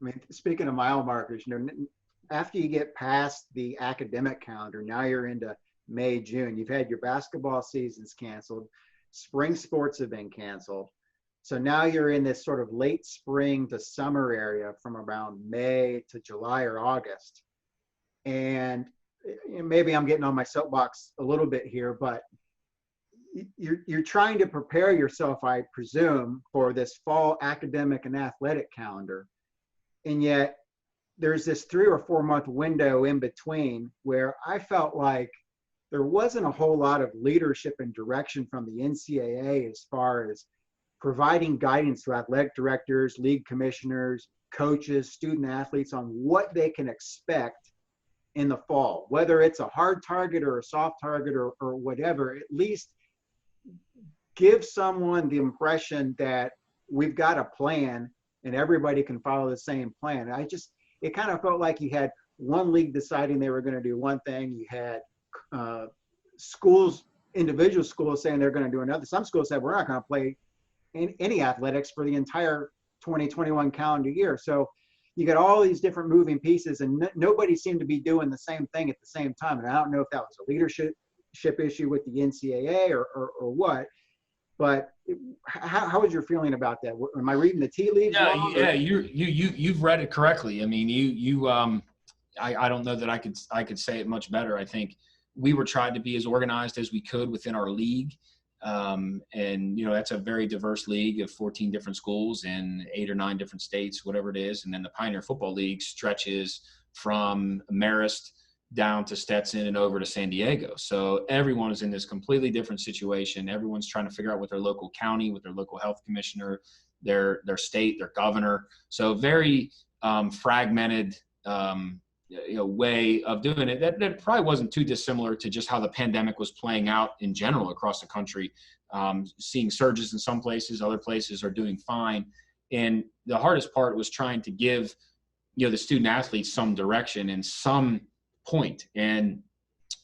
I mean, speaking of mile markers, after you get past the academic calendar, now you're into May, June. You've had your basketball seasons canceled. Spring sports have been canceled. So now you're in this sort of late spring to summer area from around May to July or August. And maybe I'm getting on my soapbox a little bit here, but you're trying to prepare yourself, I presume, for this fall academic and athletic calendar. And yet there's this 3 or 4 month window in between where I felt like there wasn't a whole lot of leadership and direction from the NCAA as far as providing guidance to athletic directors, league commissioners, coaches, student athletes on what they can expect in the fall, whether it's a hard target or a soft target or whatever. At least give someone the impression that we've got a plan and everybody can follow the same plan. It kind of felt like you had one league deciding they were going to do one thing. You had schools, individual schools saying they're going to do another. Some schools said, we're not going to play any athletics for the entire 2021 calendar year. So you got all these different moving pieces and nobody seemed to be doing the same thing at the same time. And I don't know if that was a leadership issue with the NCAA or what, but how was your feeling about that? Am I reading the tea leaves? Yeah, you've read it correctly. I mean, I don't know that I could say it much better. I think we were trying to be as organized as we could within our league. And, that's a very diverse league of 14 different schools in 8 or 9 different states, whatever it is. And then the Pioneer Football League stretches from Marist down to Stetson and over to San Diego. So everyone is in this completely different situation. Everyone's trying to figure out what their local county, with their local health commissioner, their state, their governor. So very fragmented, way of doing it. That probably wasn't too dissimilar to just how the pandemic was playing out in general across the country. Seeing surges in some places, other places are doing fine. And the hardest part was trying to give, the student athletes some direction and some point. And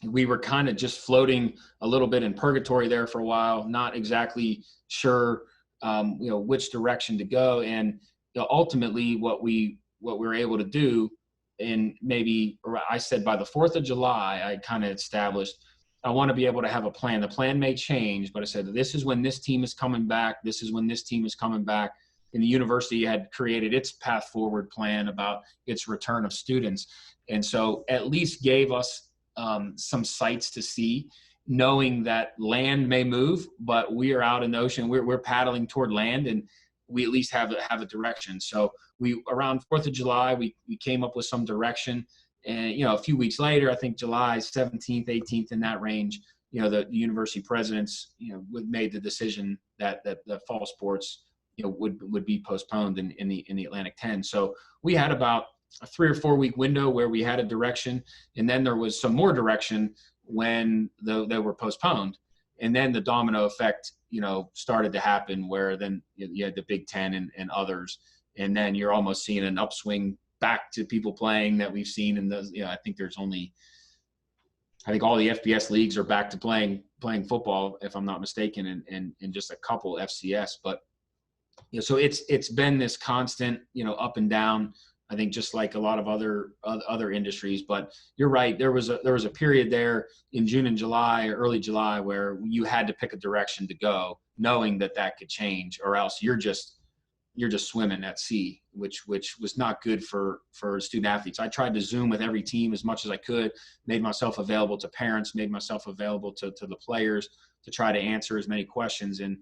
we were kind of just floating a little bit in purgatory there for a while, not exactly sure, which direction to go. And ultimately what we were able to do, and maybe I said by the 4th of July, I kind of established, I want to be able to have a plan. The plan may change, but I said, this is when this team is coming back. This is when this team is coming back. And the university had created its path forward plan about its return of students. And so at least gave us some sights to see, knowing that land may move, but we are out in the ocean. We're paddling toward land, and we at least have a direction. So we, around 4th of July, we came up with some direction. And, a few weeks later, I think July 17th, 18th, in that range, the university presidents, made the decision that the fall sports, would be postponed in the Atlantic 10. So we had about a 3 or 4 week window where we had a direction, and then there was some more direction when they were postponed. And then the domino effect, started to happen, where then you had the Big Ten and others. And then you're almost seeing an upswing back to people playing that we've seen in the, I think all the FBS leagues are back to playing football, if I'm not mistaken, and just a couple FCS. But, so it's been this constant, up and down, I think, just like a lot of other industries. But you're right. There was a period there in June and July, or early July, where you had to pick a direction to go, knowing that could change, or else you're just swimming at sea, which was not good for student athletes. I tried to Zoom with every team as much as I could, made myself available to parents, made myself available to the players to try to answer as many questions. And,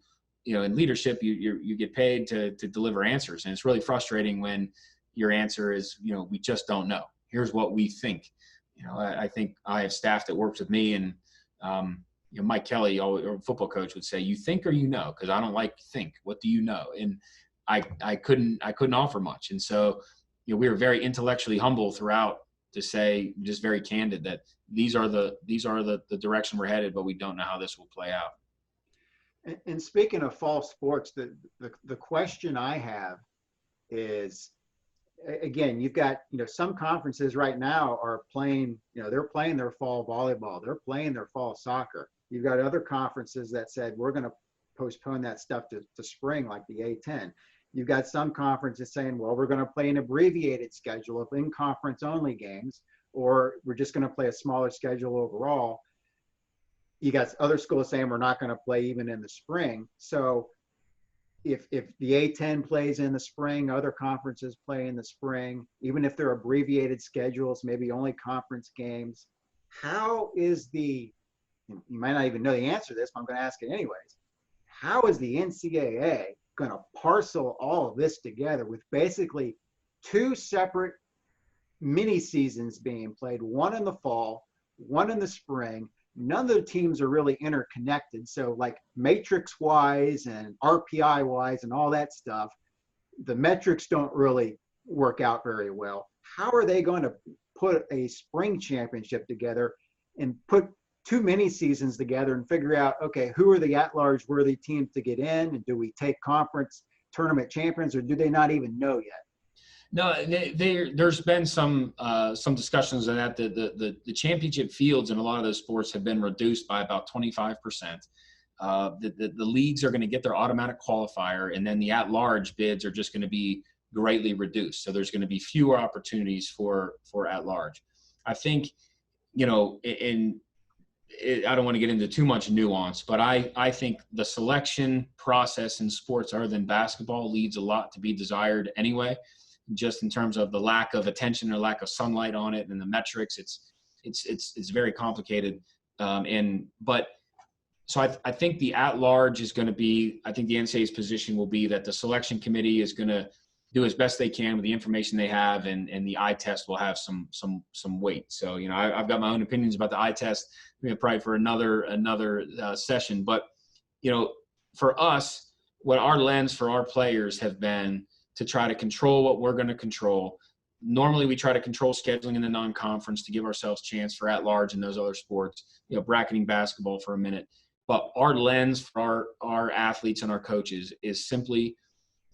in leadership, you get paid to deliver answers. And it's really frustrating when your answer is, we just don't know. Here's what we think. I think I have staff that works with me, and Mike Kelly, our football coach, would say, "You think or you know?" Because I don't like to think. What do you know? And I couldn't offer much. And so, we were very intellectually humble throughout to say, just very candid, that these are the direction we're headed, but we don't know how this will play out. And speaking of fall sports, the question I have is, again, you've got, some conferences right now are playing, they're playing their fall volleyball, they're playing their fall soccer. You've got other conferences that said, we're going to postpone that stuff to spring, like the A10. You've got some conferences saying, well, we're going to play an abbreviated schedule of in-conference only games, or we're just going to play a smaller schedule overall. You got other schools saying we're not going to play even in the spring. So if the A10 plays in the spring, other conferences play in the spring, even if they're abbreviated schedules, maybe only conference games, how is you might not even know the answer to this, but I'm going to ask it anyways. How is the NCAA going to parcel all of this together with basically two separate mini seasons being played, one in the fall, one in the spring? None of the teams are really interconnected. So like matrix wise and RPI wise and all that stuff, the metrics don't really work out very well. How are they going to put a spring championship together and put two mini seasons together and figure out, okay, who are the at-large worthy teams to get in? And do we take conference tournament champions, or do they not even know yet? No, there's been some discussions on that. The championship fields in a lot of those sports have been reduced by about 25%. The leagues are going to get their automatic qualifier, and then the at-large bids are just going to be greatly reduced. So there's going to be fewer opportunities for at-large. I think, I don't want to get into too much nuance, but I think the selection process in sports other than basketball leaves a lot to be desired anyway. Just in terms of the lack of attention or lack of sunlight on it and the metrics, it's very complicated. So I think the at-large is going to be, I think the NCAA's position will be that the selection committee is going to do as best they can with the information they have, and the eye test will have some weight. So, I've got my own opinions about the eye test, probably for another session. But, for us, what our lens for our players have been to try to control what we're going to control. Normally we try to control scheduling in the non-conference to give ourselves chance for at-large in those other sports, bracketing basketball for a minute. But our lens for our athletes and our coaches is simply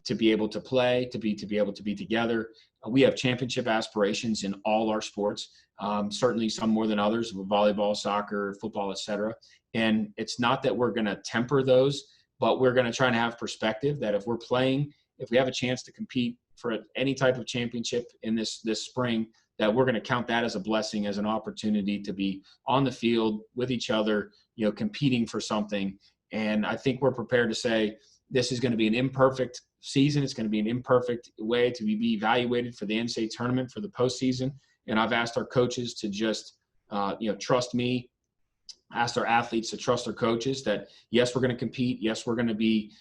to be able to play, to be able to be together. We have championship aspirations in all our sports, certainly some more than others, volleyball, soccer, football, etc. And it's not that we're going to temper those, but we're going to try and have perspective that if we're playing, if we have a chance to compete for any type of championship in this spring, that we're going to count that as a blessing, as an opportunity to be on the field with each other, competing for something. And I think we're prepared to say this is going to be an imperfect season. It's going to be an imperfect way to be evaluated for the NCAA tournament, for the postseason. And I've asked our coaches to just, trust me, asked our athletes to trust their coaches that, yes, we're going to compete. Yes, we're going to be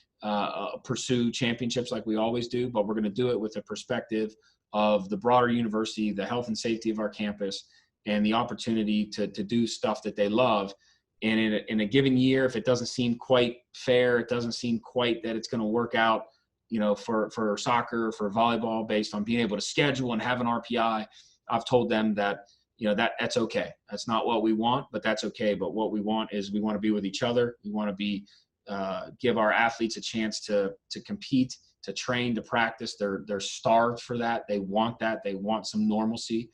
pursue championships like we always do, but we're going to do it with a perspective of the broader university, the health and safety of our campus, and the opportunity to do stuff that they love. And in a given year, if it doesn't seem quite fair, it doesn't seem quite that it's going to work out, for soccer, for volleyball, based on being able to schedule and have an RPI, I've told them that, that's okay. That's not what we want, but that's okay. But what we want is we want to be with each other. We want to give our athletes a chance to compete, to train, to practice. They're starved for that. They want that. They want some normalcy.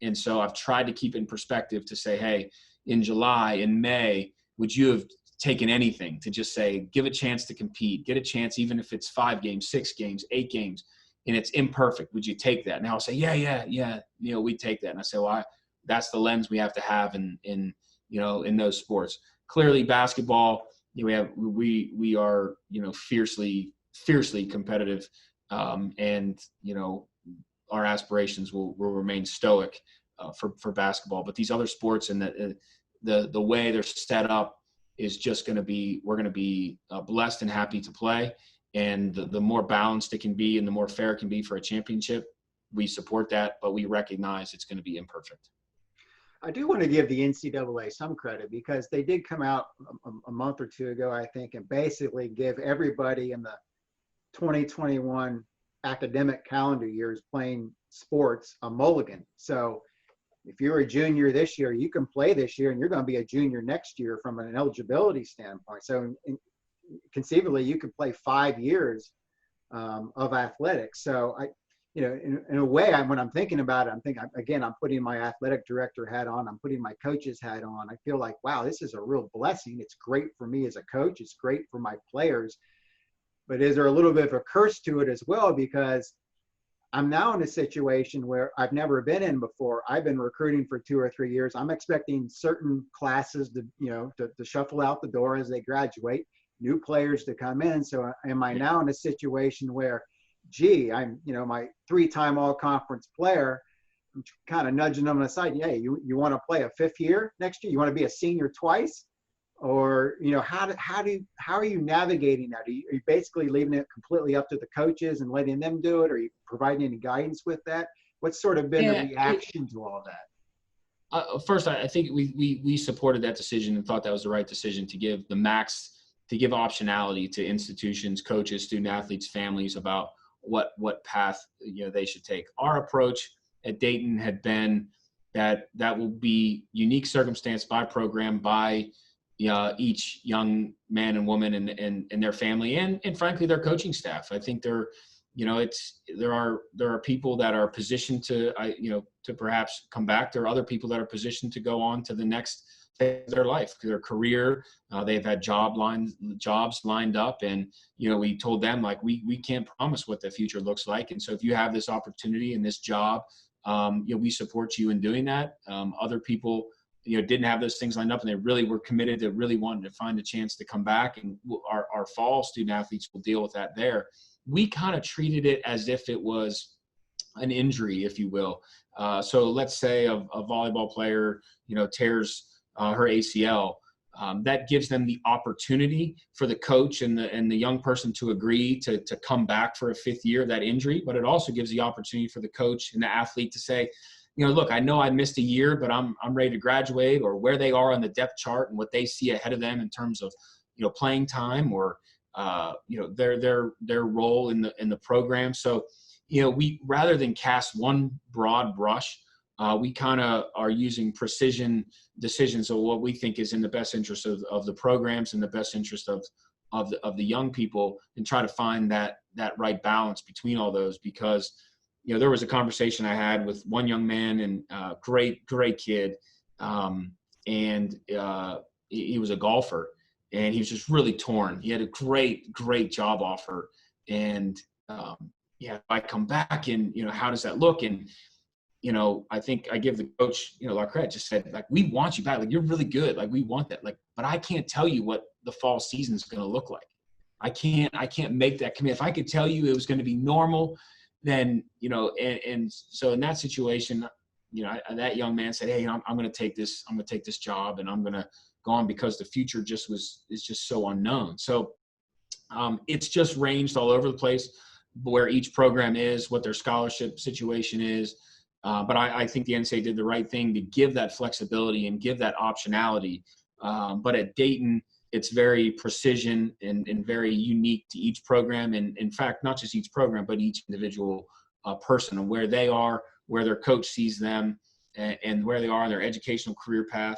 And so I've tried to keep it in perspective to say, hey, in July, in May, would you have taken anything to just say, give a chance to compete, get a chance, even if it's 5 games, 6 games, 8 games, and it's imperfect, would you take that? And I'll say, yeah, we take that. And I say, well, that's the lens we have to have in those sports. Clearly basketball, we are, fiercely competitive. And our aspirations will remain stoic for basketball, but these other sports and the way they're set up is just going to be, we're going to be blessed and happy to play. And the more balanced it can be and the more fair it can be for a championship, we support that, but we recognize it's going to be imperfect. I do want to give the NCAA some credit because they did come out a month or two ago, I think, and basically give everybody in the 2021 academic calendar years playing sports a mulligan. So if you're a junior this year, you can play this year and you're going to be a junior next year from an eligibility standpoint. So conceivably, you could play 5 years of athletics. So in a way, when I'm thinking about it, I'm putting my athletic director hat on, I'm putting my coach's hat on. I feel like, wow, this is a real blessing. It's great for me as a coach. It's great for my players. but is there a little bit of a curse to it as well? Because I'm now in a situation where I've never been in before. I've been recruiting for 2 or 3 years. I'm expecting certain classes to, to shuffle out the door as they graduate, new players to come in. So am I now in a situation where, gee, I'm, my 3-time all-conference player, I'm kind of nudging them aside. Hey, you want to play a 5th year next year? You want to be a senior twice? Or, how are you navigating that? Are you basically leaving it completely up to the coaches and letting them do it? Or are you providing any guidance with that? What's sort of been the reaction to all of that? First, I think we supported that decision and thought that was the right decision to give optionality to institutions, coaches, student athletes, families about what path they should take. Our approach at Dayton had been that will be unique circumstance by program, by each young man and woman and their family and frankly their coaching staff. I think there are people that are positioned to perhaps come back. There are other people that are positioned to go on to the next phase of their life, their career. They've had jobs lined up, and we told them, like, we can't promise what the future looks like. And so if you have this opportunity and this job, we support you in doing that. Other people didn't have those things lined up, and they really were committed to really wanting to find a chance to come back. And our fall student athletes will deal with that there. We kind of treated it as if it was an injury, if you will. So let's say a volleyball player, tears her ACL. That gives them the opportunity for the coach and the young person to agree to come back for a 5th year of that injury. But it also gives the opportunity for the coach and the athlete to say, look, I know I missed a year, but I'm ready to graduate, or where they are on the depth chart and what they see ahead of them in terms of, playing time or, their role in the program. So, we, rather than cast one broad brush, we kind of are using precision decisions of what we think is in the best interest of the programs and the best interest of the young people, and try to find that right balance between all those. Because there was a conversation I had with one young man, and great kid. And he was a golfer, and he was just really torn. He had a great job offer. And I come back and, how does that look? And, I think I give the coach, our credit, just said, like, we want you back. Like, you're really good. Like, we want that. Like, but I can't tell you what the fall season is going to look like. I can't make that commitment. If I could tell you it was going to be normal, then, and so in that situation, that young man said, hey, I'm going to take this job, and I'm going to go on, because the future is just so unknown. So it's just ranged all over the place where each program is, what their scholarship situation is. But I think the NCAA did the right thing to give that flexibility and give that optionality. But at Dayton, it's very precision and very unique to each program. And in fact, not just each program, but each individual person, and where they are, where their coach sees them, and where they are in their educational career path,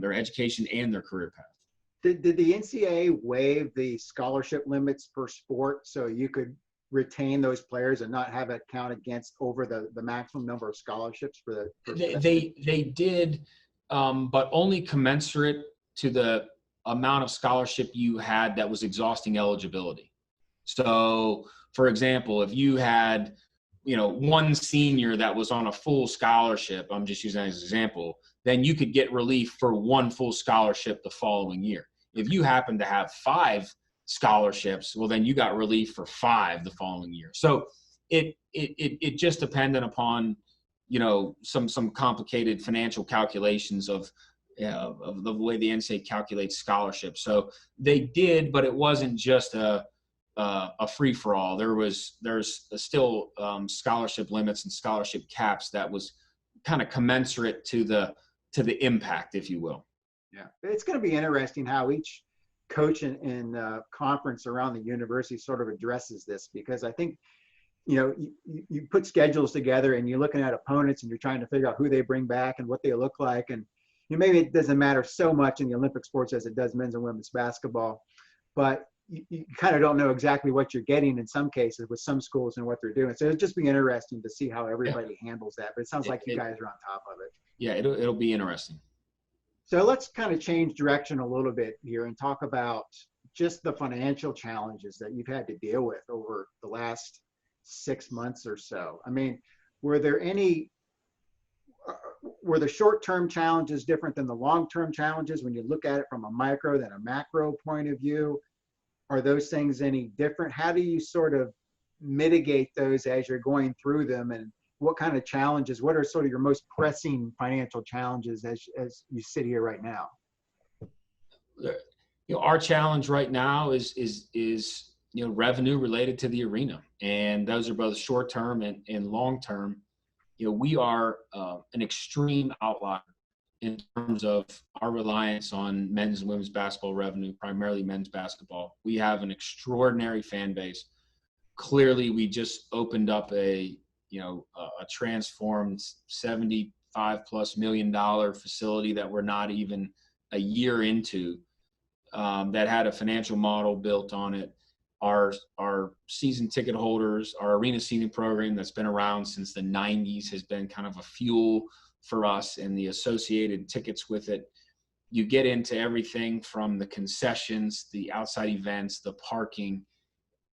their education and their career path. Did the NCAA waive the scholarship limits per sport so you could retain those players and not have it count against over the maximum number of scholarships for the? They did, but only commensurate to the amount of scholarship you had that was exhausting eligibility. So, for example, if you had, one senior that was on a full scholarship, I'm just using that as an example, then you could get relief for one full scholarship the following year. If you happen to have 5 scholarships, well, then you got relief for 5 the following year. So it just depended upon, some complicated financial calculations of the way the NCAA calculates scholarships. So they did, but it wasn't just a free-for-all. There's still scholarship limits and scholarship caps that was kind of commensurate to the impact, if you will. Yeah, it's going to be interesting how each coach and conference around the university sort of addresses this, because I think, you put schedules together and you're looking at opponents and you're trying to figure out who they bring back and what they look like. And maybe it doesn't matter so much in the Olympic sports as it does men's and women's basketball, but you kind of don't know exactly what you're getting in some cases with some schools and what they're doing. So it'll just be interesting to see how everybody handles that. But it sounds like you guys are on top of it. Yeah, it'll be interesting. So let's kind of change direction a little bit here and talk about just the financial challenges that you've had to deal with over the last 6 months or so. I mean, were there any, were the short-term challenges different than the long-term challenges when you look at it from a micro than a macro point of view? Are those things any different? How do you sort of mitigate those as you're going through them? And what kind of challenges, what are sort of your most pressing financial challenges as you sit here right now? Our challenge right now is revenue related to the arena, and those are both short term and long term. We are an extreme outlier in terms of our reliance on men's and women's basketball revenue, primarily men's basketball. We have an extraordinary fan base. Clearly, we just opened up a transformed $75+ million facility that we're not even a year into, that had a financial model built on it. Our season ticket holders, our arena seating program that's been around since the 90s has been kind of a fuel for us, and the associated tickets with it. You get into everything from the concessions, the outside events, the parking,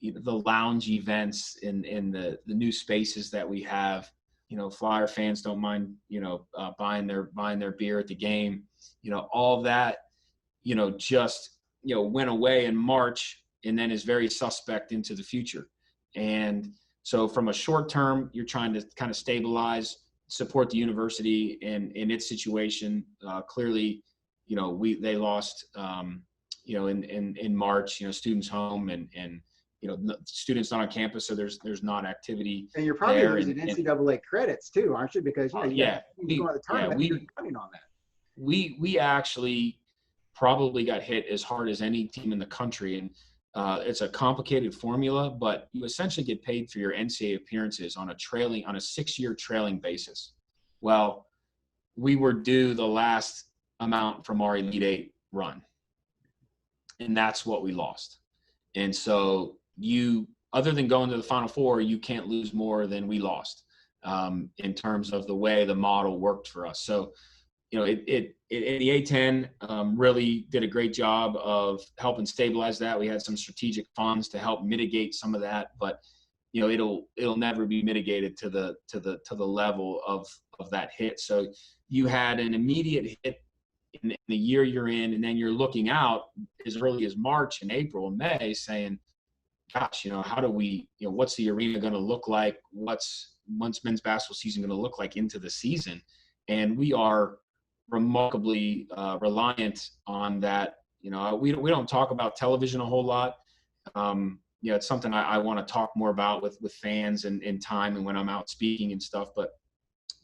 the lounge events in the new spaces that we have. Flyer fans don't mind, buying their beer at the game. All that, just, went away in March and then is very suspect into the future. And so from a short term, you're trying to kind of stabilize, support the university in its situation. Clearly, they lost, in March, students home and students not on campus, so there's not activity. And you're probably losing NCAA credits too, aren't you? Because you go to the tournament, you're counting on that. We actually probably got hit as hard as any team in the country, and it's a complicated formula, but you essentially get paid for your NCAA appearances on a 6-year trailing basis. Well, we were due the last amount from our Elite Eight run, and that's what we lost. And so other than going to the Final Four, you can't lose more than we lost, in terms of the way the model worked for us. So, the A10 really did a great job of helping stabilize that. We had some strategic funds to help mitigate some of that, but it'll never be mitigated to the level of that hit. So you had an immediate hit in the year you're in, and then you're looking out as early as March and April and May saying, gosh, how do we, what's the arena going to look like? What's men's basketball season going to look like into the season? And we are remarkably reliant on that. We don't talk about television a whole lot. It's something I want to talk more about with fans and in time and when I'm out speaking and stuff. But,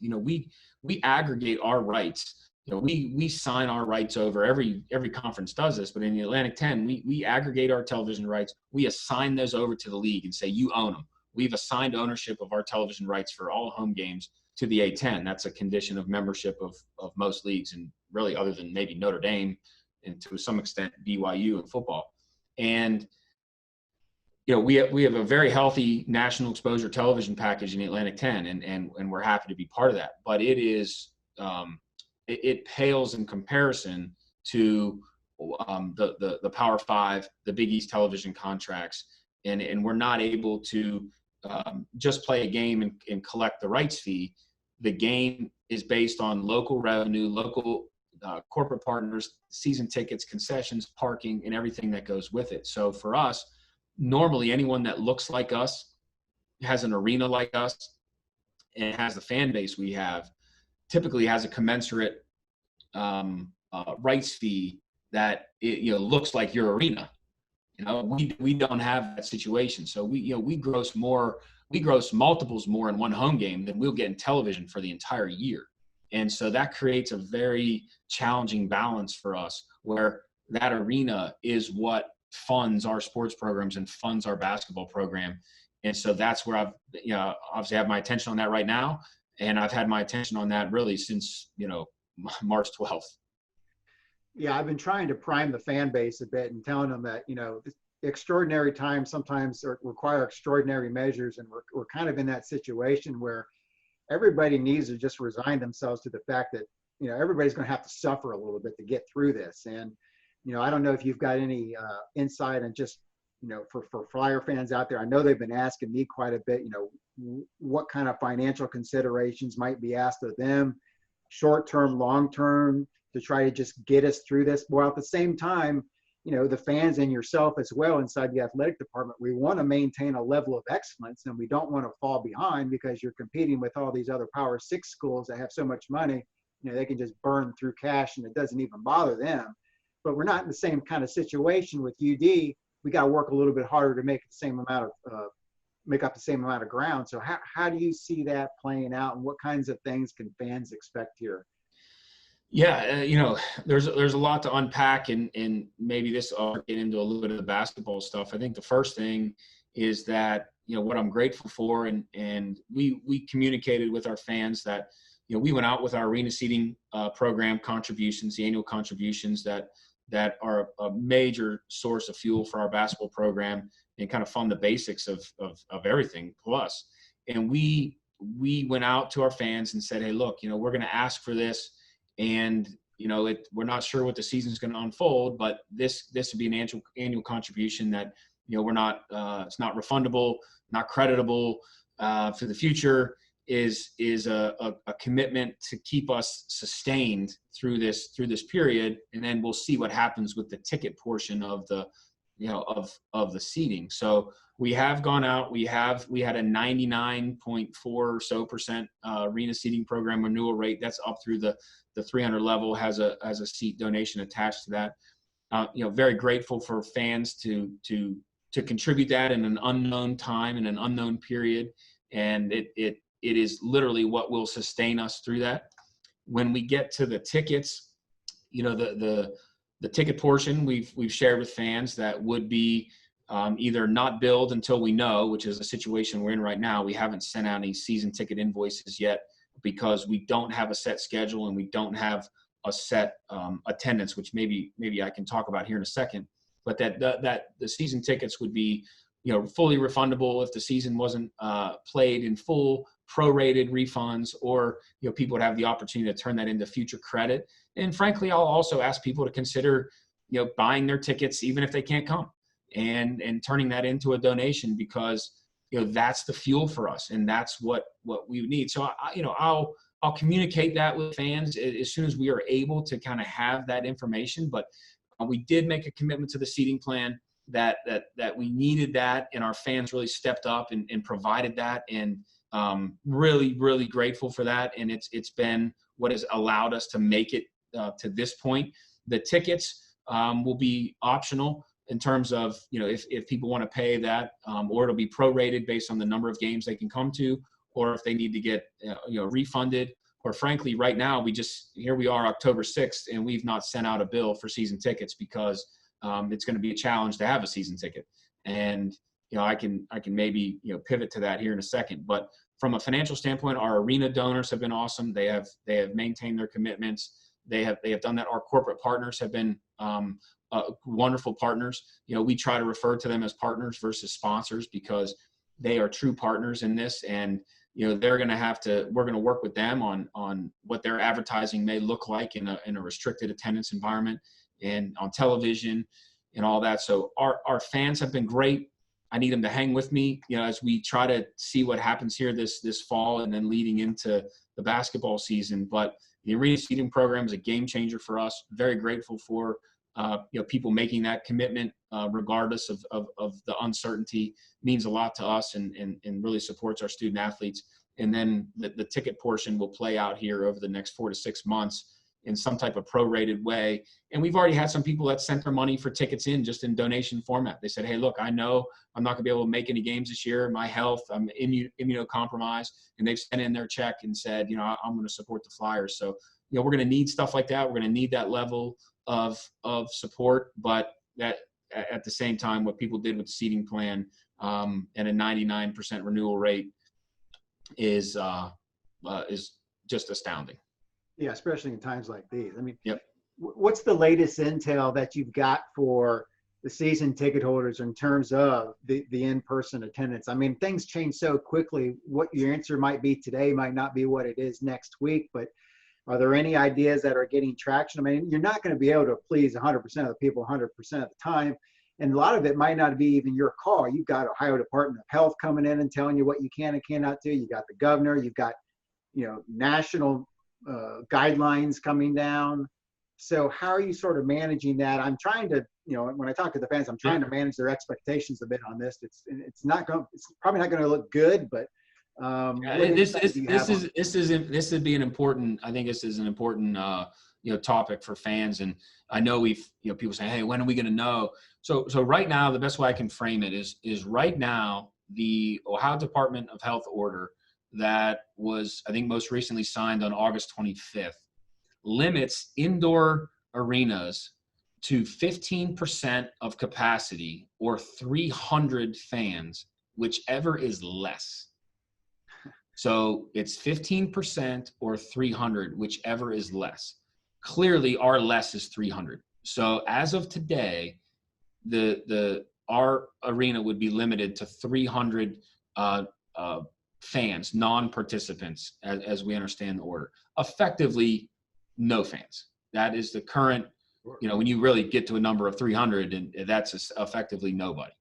we aggregate our rights. We sign our rights over. Every conference does this, but in the Atlantic 10, we aggregate our television rights. We assign those over to the league and say, you own them. We've assigned ownership of our television rights for all home games to the A10. That's a condition of membership of most leagues, and really other than maybe Notre Dame and to some extent BYU in football. And we have a very healthy national exposure television package in the Atlantic 10, and we're happy to be part of that. But it is it pales in comparison to the Power Five, the Big East television contracts, and we're not able to just play a game and collect the rights fee. The game is based on local revenue, local corporate partners, season tickets, concessions, parking, and everything that goes with it. So for us, normally anyone that looks like us, has an arena like us, and has the fan base we have, typically has a commensurate rights fee that looks like your arena. We don't have that situation. So we gross multiples more in one home game than we'll get in television for the entire year. And so that creates a very challenging balance for us, where that arena is what funds our sports programs and funds our basketball program. And so that's where I've, obviously have my attention on that right now. And I've had my attention on that really since, March 12th. Yeah, I've been trying to prime the fan base a bit and telling them that, extraordinary times sometimes require extraordinary measures. And we're kind of in that situation where everybody needs to just resign themselves to the fact that, everybody's going to have to suffer a little bit to get through this. And I don't know if you've got any insight on just, for Flyer fans out there. I know they've been asking me quite a bit, what kind of financial considerations might be asked of them, short-term, long-term, to try to just get us through this. While at the same time, the fans and yourself as well inside the athletic department, we want to maintain a level of excellence, and we don't want to fall behind because you're competing with all these other Power 6 schools that have so much money. They can just burn through cash and it doesn't even bother them. But we're not in the same kind of situation with UD. We got to work a little bit harder to make make up the same amount of ground. So how do you see that playing out, and what kinds of things can fans expect here? Yeah, there's a lot to unpack, and maybe this I'll get into a little bit of the basketball stuff. I think the first thing is that what I'm grateful for, and we communicated with our fans that we went out with our arena seating program contributions, the annual contributions that are a major source of fuel for our basketball program and kind of fund the basics of everything plus. And we went out to our fans and said, hey, look, we're going to ask for this. And, we're not sure what the season's going to unfold, but this would be an annual contribution that, we're not, it's not refundable, not creditable for the future, is a commitment to keep us sustained through this period. And then we'll see what happens with the ticket portion of the, of the seating. So we have gone out, we had a 99.4 or so % arena seating program renewal rate. That's up through the 300 level, has a seat donation attached to that. Very grateful for fans to contribute that in an unknown time, in an unknown period. And it is literally what will sustain us through that. When we get to the tickets, the ticket portion we've shared with fans that would be either not billed until we know, which is a situation we're in right now. We haven't sent out any season ticket invoices yet because we don't have a set schedule and we don't have a set attendance, which maybe I can talk about here in a second. But that the season tickets would be fully refundable if the season wasn't played in full, prorated refunds, or people would have the opportunity to turn that into future credit. And frankly, I'll also ask people to consider buying their tickets even if they can't come, and turning that into a donation, because that's the fuel for us, and that's what we need. So I'll communicate that with fans as soon as we are able to kind of have that information. But we did make a commitment to the seating plan that we needed that, and our fans really stepped up and provided that, and really, really grateful for that. And it's been what has allowed us to make it to this point. The tickets will be optional in terms of, if people want to pay that, or it'll be prorated based on the number of games they can come to, or if they need to get, refunded, or frankly, right now, here we are October 6th, and we've not sent out a bill for season tickets because it's going to be a challenge to have a season ticket. And, I can maybe, pivot to that here in a second. But from a financial standpoint, our arena donors have been awesome. They have maintained their commitments. They have done that. Our corporate partners have been wonderful partners. We try to refer to them as partners versus sponsors because they are true partners in this. And, we're going to work with them on what their advertising may look like in a restricted attendance environment and on television and all that. So our fans have been great. I need them to hang with me, as we try to see what happens here this fall and then leading into the basketball season. But the arena seating program is a game changer for us. Very grateful for people making that commitment, regardless of the uncertainty. Means a lot to us and really supports our student athletes. And then the ticket portion will play out here over the next 4 to 6 months in some type of prorated way. And we've already had some people that sent their money for tickets in just in donation format. They said, hey, look, I know I'm not gonna be able to make any games this year. My health, I'm immunocompromised. And they've sent in their check and said, I'm gonna support the Flyers. So, we're gonna need stuff like that. We're gonna need that level of support, but that at the same time, what people did with the seating plan and a 99% renewal rate is just astounding. Yeah, especially in times like these. I mean, yep. What's the latest intel that you've got for the season ticket holders in terms of the in-person attendance? I mean, things change so quickly. What your answer might be today might not be what it is next week, but Are there any ideas that are getting traction? I mean, you're not going to be able to please 100% of the people 100% of the time. And a lot of it might not be even your call. You've got Ohio Department of Health coming in and telling you what you can and cannot do. You got the governor. You've got, national guidelines coming down. So how are you sort of managing that? I'm trying to, when I talk to the fans, I'm trying to manage their expectations a bit on this. It's probably not going to look good, but this would be an important. I think this is an important topic for fans, and I know people say, hey, when are we going to know? So right now, the best way I can frame it is right now the Ohio Department of Health order that was, I think, most recently signed on August 25th limits indoor arenas to 15% of capacity or 300 fans, whichever is less. So it's 15% or 300, whichever is less. Clearly, our less is 300. So as of today, our arena would be limited to 300 fans, non-participants, as we understand the order. Effectively, no fans. That is the current. When you really get to a number of 300, and that's effectively nobody.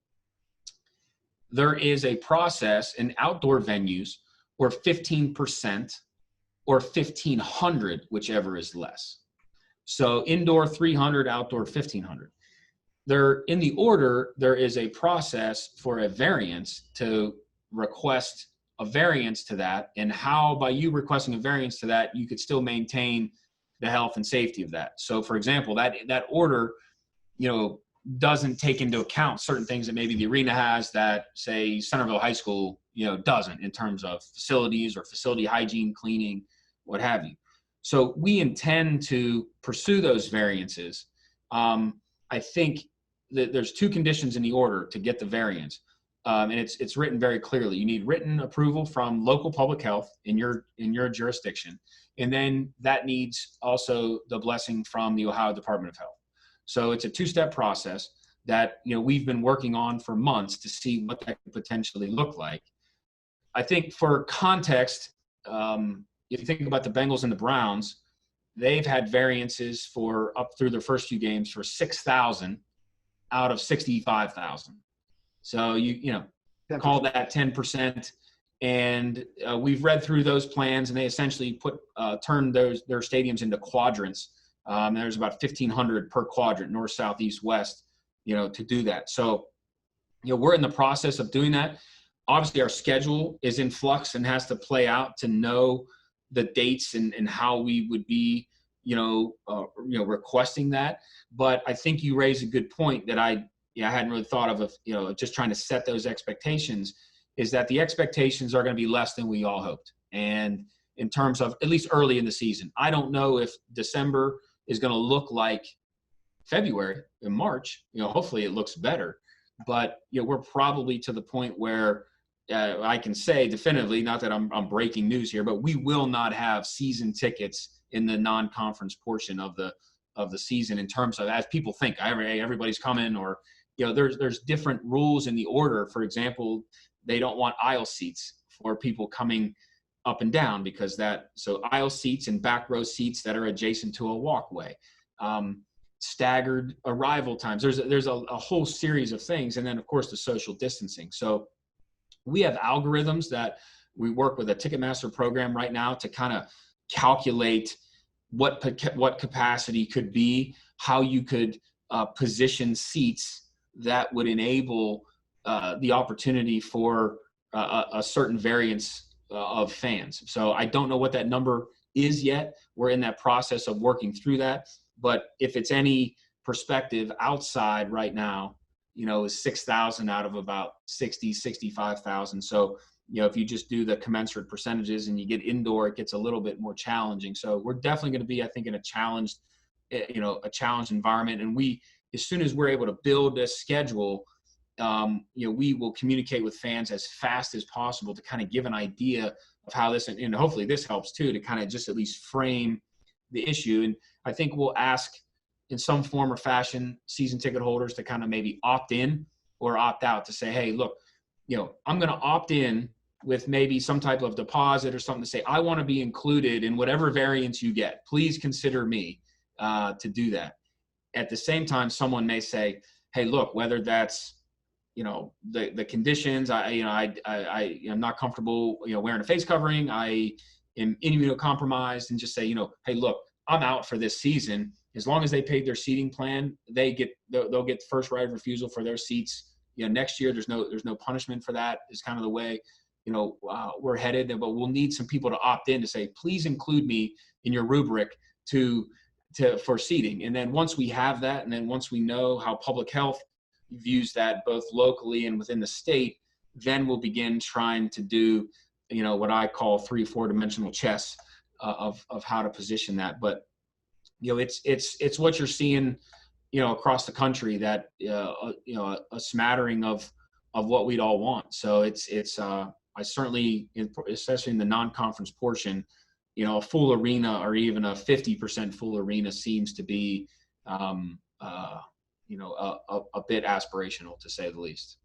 There is a process in outdoor venues or 15% or 1,500, whichever is less. So indoor 300, outdoor 1,500. In the order, there is a process for a variance to request a variance to that, and how by you requesting a variance to that, you could still maintain the health and safety of that. So for example, that order, doesn't take into account certain things that maybe the arena has that, say, Centerville High School, doesn't, in terms of facilities or facility hygiene, cleaning, what have you. So we intend to pursue those variances. I think that there's two conditions in the order to get the variance. And it's written very clearly. You need written approval from local public health in your jurisdiction. And then that needs also the blessing from the Ohio Department of Health. So it's a two-step process that, we've been working on for months to see what that could potentially look like. I think for context, if you think about the Bengals and the Browns, they've had variances for up through their first few games for 6,000 out of 65,000. So you call that 10%. And we've read through those plans, and they essentially turned their stadiums into quadrants. There's about 1,500 per quadrant, north, south, east, west, to do that. So, we're in the process of doing that. Obviously, our schedule is in flux and has to play out to know the dates and how we would be, requesting that. But I think you raise a good point that I hadn't really thought of just trying to set those expectations, is that the expectations are going to be less than we all hoped. And in terms of at least early in the season, I don't know if December is going to look like February and March. Hopefully it looks better, but we're probably to the point where I can say definitively, not that I'm breaking news here, but we will not have season tickets in the non-conference portion of the season, in terms of, as people think, everybody's coming, or there's different rules in the order. For example, they don't want aisle seats for people coming up and down, because so aisle seats and back row seats that are adjacent to a walkway, staggered arrival times. There's a whole series of things. And then of course the social distancing. So we have algorithms that we work with a Ticketmaster program right now to kind of calculate what capacity could be, how you could position seats that would enable the opportunity for a certain variance of fans. So I don't know what that number is yet. We're in that process of working through that. But if it's any perspective, outside right now, is 6,000 out of about 65,000. So, if you just do the commensurate percentages and you get indoor, it gets a little bit more challenging. So we're definitely going to be, I think, in a challenged environment. And as soon as we're able to build this schedule, we will communicate with fans as fast as possible to kind of give an idea of how this, and hopefully this helps too, to kind of just at least frame the issue. And I think we'll ask in some form or fashion season ticket holders to kind of maybe opt in or opt out, to say, hey, look, I'm going to opt in maybe some type of deposit or something to say, I want to be included in whatever variance you get. Please consider me to do that. At the same time, someone may say, hey, look, whether that's, the conditions, I'm not comfortable, wearing a face covering. I am immunocompromised, and just say, hey, look, I'm out for this season. As long as they paid their seating plan, they'll get first right of refusal for their seats. Next year, there's no punishment for that. Is kind of the way, we're headed. But we'll need some people to opt in to say, please include me in your rubric for seating. And then once we have that, and then once we know how public health views that both locally and within the state, then we'll begin trying to do, what I call 3-4 dimensional chess of how to position that. But it's what you're seeing, across the country, that a smattering of what we'd all want. So I certainly, especially in the non-conference portion, a full arena or even a 50% full arena seems to be, a bit aspirational, to say the least.